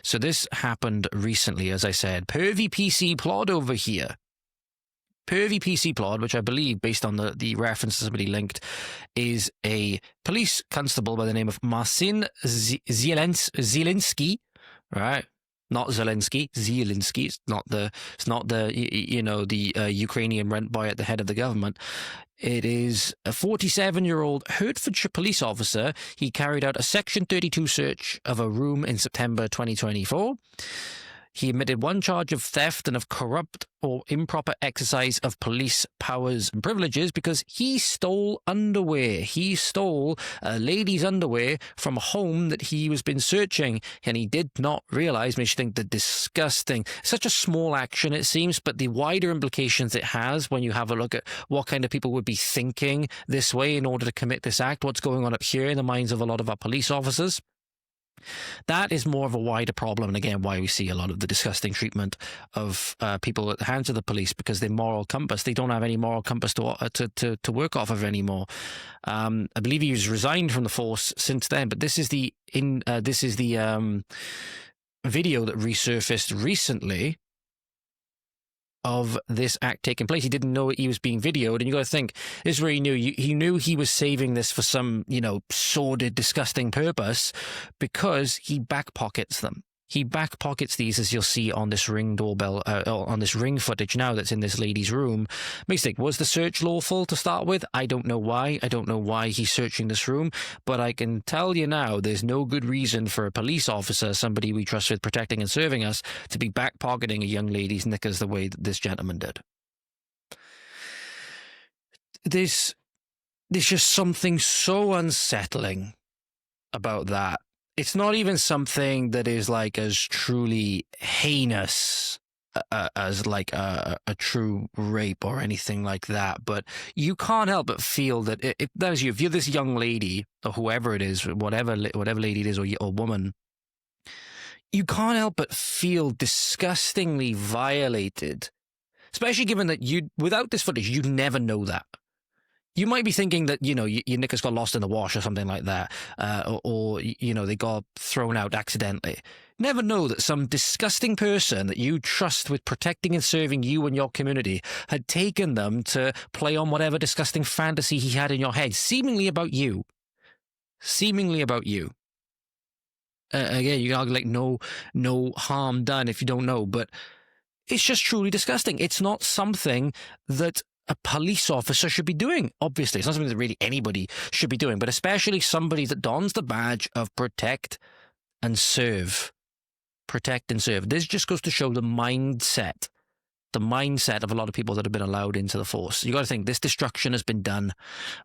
So this happened recently, as I said. Pervy PC Plod over here. Pervy PC Plod, which I believe, based on the reference somebody linked, is a police constable by the name of Marcin Zielinski, right? Not Zelensky, Zielinski. It's not the Ukrainian rent boy at the head of the government. It is a 47-year-old Hertfordshire police officer. He carried out a Section 32 search of a room in September 2024. He admitted one charge of theft and of corrupt or improper exercise of police powers and privileges because he stole underwear. He stole a lady's underwear from a home that he was been searching, and he did not realize. Makes you think the disgusting, such a small action it seems, but the wider implications it has when you have a look at what kind of people would be thinking this way in order to commit this act, what's going on up here in the minds of a lot of our police officers. That is more of a wider problem, and again, why we see a lot of the disgusting treatment of people at the hands of the police, because their moral compass, they don't have any moral compass to work off of anymore. I believe he's resigned from the force since then, but this is the video that resurfaced recently of this act taking place. He didn't know he was being videoed, and you got to think, this is where he knew he was saving this for some, sordid, disgusting purpose, because he back pockets them. He back pockets these, as you'll see on this Ring doorbell, on this Ring footage now that's in this lady's room. Makes you think, was the search lawful to start with? I don't know why. I don't know why he's searching this room, but I can tell you now, there's no good reason for a police officer, somebody we trust with protecting and serving us, to be back pocketing a young lady's knickers the way that this gentleman did. There's just something so unsettling about that. It's not even something that is like as truly heinous as like a true rape or anything like that. But you can't help but feel that if that was you, if you're this young lady or whoever it is, whatever lady it is or woman, you can't help but feel disgustingly violated, especially given that without this footage, you'd never know that. You might be thinking that, your knickers got lost in the wash or something like that, or they got thrown out accidentally. Never know that some disgusting person that you trust with protecting and serving you and your community had taken them to play on whatever disgusting fantasy he had in your head, seemingly about you. Seemingly about you. Again, you got like no harm done if you don't know, but it's just truly disgusting. It's not something that a police officer should be doing. Obviously, it's not something that really anybody should be doing, but especially somebody that dons the badge of protect and serve. Protect and serve. This just goes to show the mindset of a lot of people that have been allowed into the force. You got to think, this destruction has been done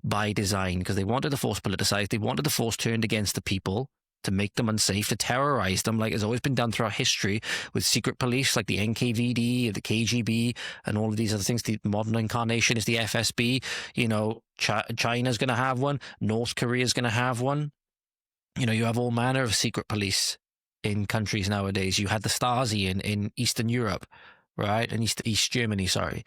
by design, because they wanted the force politicized. They wanted the force turned against the people, to make them unsafe, to terrorize them, like has always been done throughout history with secret police like the NKVD, the KGB, and all of these other things. The modern incarnation is the FSB. China's going to have one. North Korea's going to have one. You have all manner of secret police in countries nowadays. You had the Stasi in Eastern Europe, right? And East Germany, sorry.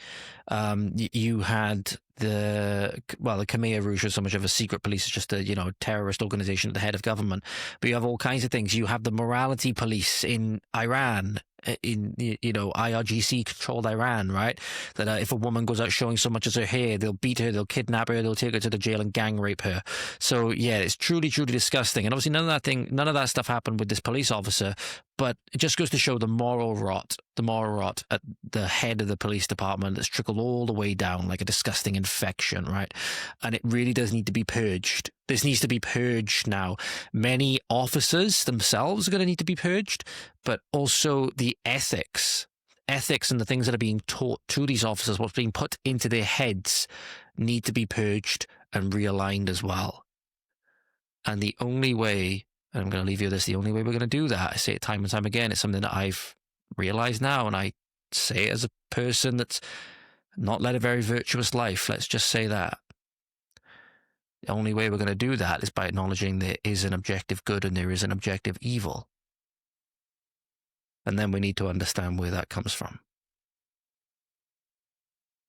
You had the Khmer Rouge was so much of a secret police. It's just a terrorist organization at the head of government. But you have all kinds of things. You have the morality police in Iran, in IRGC controlled Iran, right? That if a woman goes out showing so much as her hair, they'll beat her, they'll kidnap her, they'll take her to the jail and gang rape her. So yeah, it's truly, truly disgusting. And obviously none of that stuff happened with this police officer, but it just goes to show the moral rot at the head of the police department that's trickled all the way down like a disgusting infection, right? And it really does need to be purged. This needs to be purged now. Many officers themselves are going to need to be purged, but also the ethics and the things that are being taught to these officers, what's being put into their heads, need to be purged and realigned as well. And the only way, and I'm going to leave you with this, the only way we're going to do that, I say it time and time again, it's something that I've realized now, and I say it as a person that's not led a very virtuous life, let's just say that. The only way we're going to do that is by acknowledging there is an objective good and there is an objective evil. And then we need to understand where that comes from.